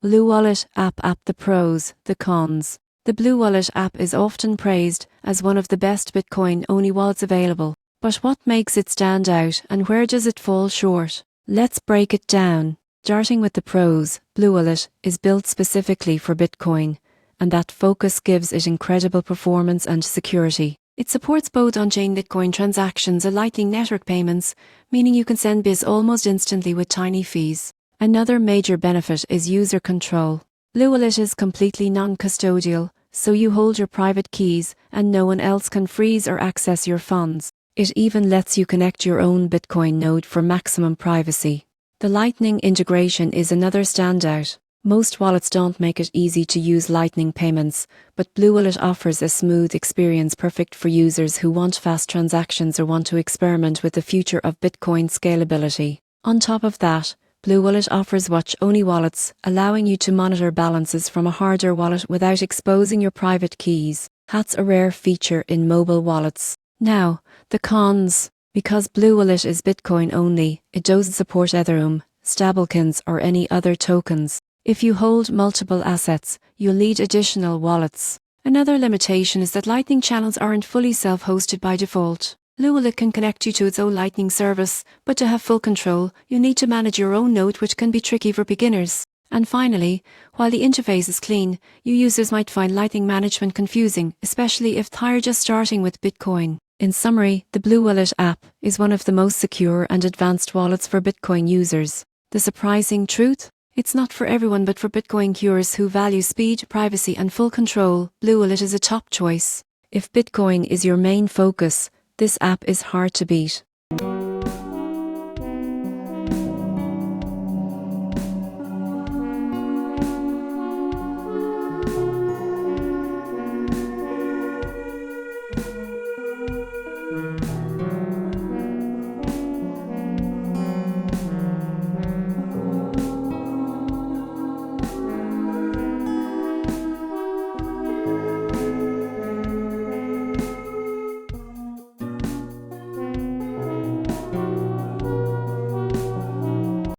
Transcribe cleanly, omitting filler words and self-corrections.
BlueWallet app. The pros, the cons. The BlueWallet app is often praised as one of the best Bitcoin-only wallets available. But what makes it stand out and where does it fall short? Let's break it down. Starting with the pros, BlueWallet is built specifically for Bitcoin, and that focus gives it incredible performance and security. It supports both on-chain Bitcoin transactions and Lightning Network payments, meaning you can send BIS almost instantly with tiny fees. Another major benefit is user control. BlueWallet is completely non-custodial, so you hold your private keys and no one else can freeze or access your funds. It even lets you connect your own Bitcoin node for maximum privacy. The Lightning integration is another standout. Most wallets don't make it easy to use Lightning payments, but BlueWallet offers a smooth experience perfect for users who want fast transactions or want to experiment with the future of Bitcoin scalability. On top of that, BlueWallet offers watch-only wallets, allowing you to monitor balances from a hardware wallet without exposing your private keys. That's a rare feature in mobile wallets. Now, the cons. Because BlueWallet is Bitcoin only, it doesn't support Ethereum, stablecoins or any other tokens. If you hold multiple assets, you'll need additional wallets. Another limitation is that Lightning channels aren't fully self-hosted by default. BlueWallet can connect you to its own Lightning service, but to have full control, you need to manage your own node, which can be tricky for beginners. And finally, while the interface is clean, you users might find Lightning management confusing, especially if they're just starting with Bitcoin. In summary, the BlueWallet app is one of the most secure and advanced wallets for Bitcoin users. The surprising truth? It's not for everyone, but for Bitcoin curious who value speed, privacy and full control, BlueWallet is a top choice. If Bitcoin is your main focus, this app is hard to beat.